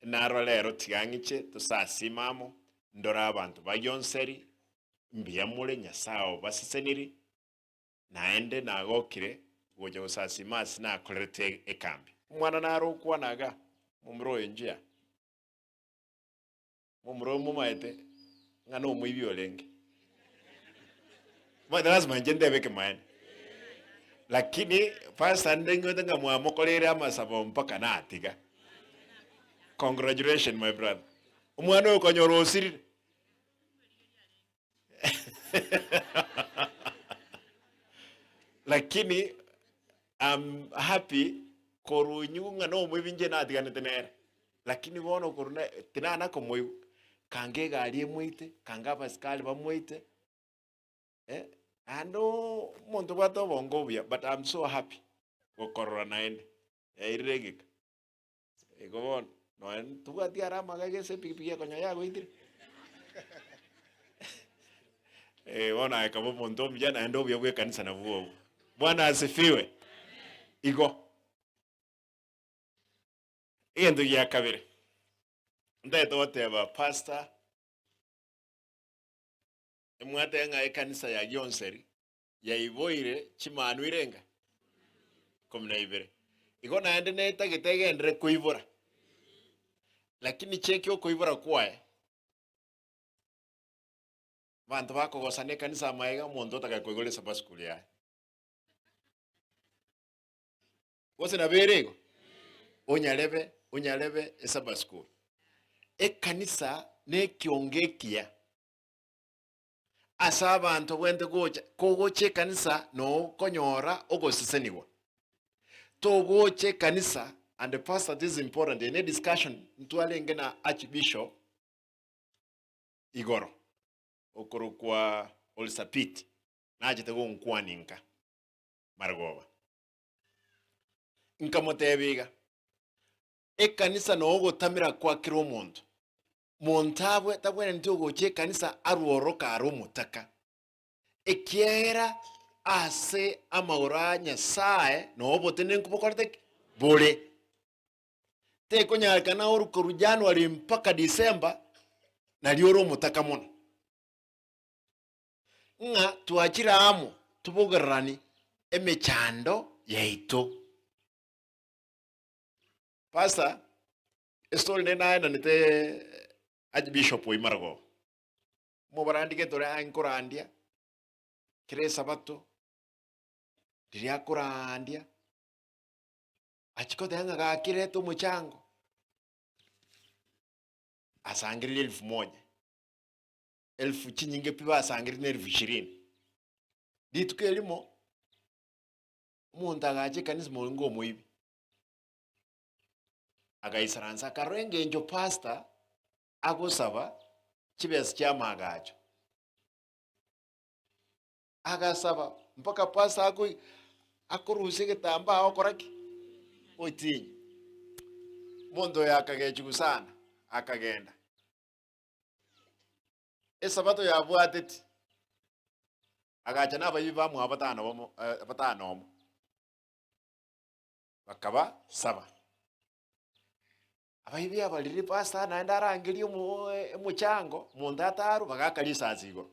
naro lero tigangiche tusasimamo ndora abantu bayonseri mbiyamule nyasao basiseniri naende nagokire goja usasimasi nakorete ekambi mwana naro kwanaga mumro enjia mumro mumaete ngano muibi olenge mwana lazima njende beke maana lakini pasa ndengo tenga mwamokolere amasabo mpaka natiga. Congratulations my brother. Umwana ukonyoro osiri. Lakini I'm happy korunyunga no mwibinje natiga netenere. Lakini wono koruna tinana komoyu kange gali mwite kanga paskali bamwite. I know muntu bato bongobia, but I'm so happy. Go corona ende. Irregik. Go on. No, tu ati arama kage se pipiya konya ya go itri. Ona kama muntu mjana ndo bya kanisa na vuo. Bwana asifiwe. Igo. Endo ya kabiri. Ndeto whatever pastor mwate nga ekanisa ya Yonseri ya ivoire chimanu irenga komna ibere iko naende neta gitegendere kuivura lakini chekyo kuivura kwae bantu bako gosane kanisa maiga mondo taka kuigole saba skuli ya wose na berego unyalebe saba skuli ekanisa ne kiongekia asa abantu bwente goche kanisa no konyora ogosiseniwa to goche kanisa. And the pastor, this is important in a discussion ntwalenge na Archbishop Igoro okoro kwa Olsapit najete go nkwaninka margoba nkamotebiga ekanisa no gotamira kwa kiro muntu montabwe tabwene ntyo goche kanisa aruoroka arumutaka ekiera ase amaura nyasaye no botene nkubokorte bole te konyarika na oru January mpaka December na lioro mutaka mono nga tuachira amu tubogerani emechando yaito pasa story nena nite Archbishop Imargo mubarandi ke tore ankorandia kire sabato diria korandia achiko tenga ga kire to muchango asangiri 1000 elfu chinyinge piba asangiri 20 ditu kelimo munta gache kanisa ngo muibi agaisaransa karenge njo pastor agosaba chibes chamagacho agasaba mpaka pasa akuruse getamba akoraki otinyi mondo yakagechu sana akagenda esabato yabwateti agacha nabayiba mu abatano bakaba saba abayibi abaliri pasta naenda arangiri muchango mundu ataru bagakalisa azigo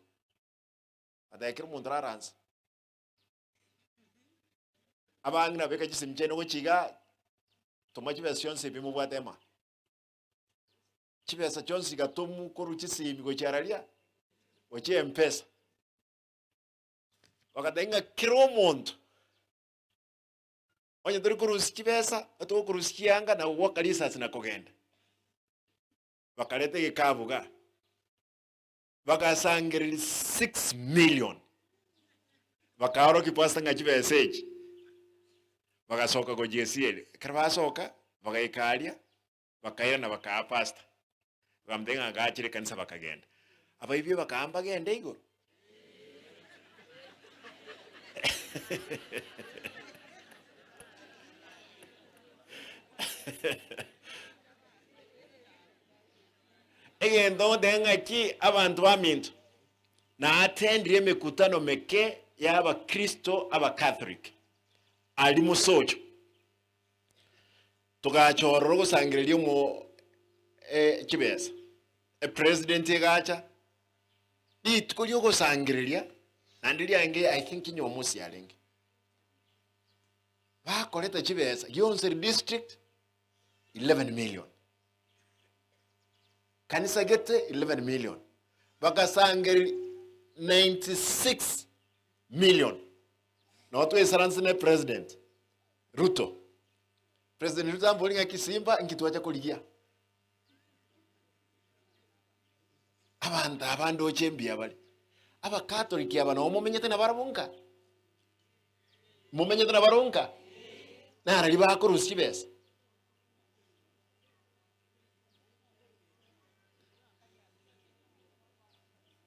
adakira mundu aranza abangina beka gisimcheno gochiga tomachibe sionse bimu bwatema chibesa chonsi gatomu koruchi simbi gocharalia oche mpesa wakadenga kiromondo onye dori korusi chibesa ato korusi kianga na wakalisa sina kogenda wakalete gikavuga wakasangiri 6 million wakaro kipasta ngachibesa echi wakasoka go JCL karabasoka wakaikalia wakaira na wakapasta bamdenga gachire kanisa bakagenda abayibye bakamba gende igoro egendo denga ki abantu bamintu na attendire mikutano meke yaba Kristo aba Catholic ali musocho tugachororo gusangirira mu chibesa president egacha lituko lyogosangiriria nandi liange I think nyomusi alenge bakoreta chibesa Gionse district 11 million kanisa gete 11 million bakasangiri 96 million na watu esaransi ne president Ruto ambolinga kisimba nkituacha kuligia abantu ochembia bali aba catholic aba no mumenyete na barabunka mumenyete na barunka na ari bakurusi bese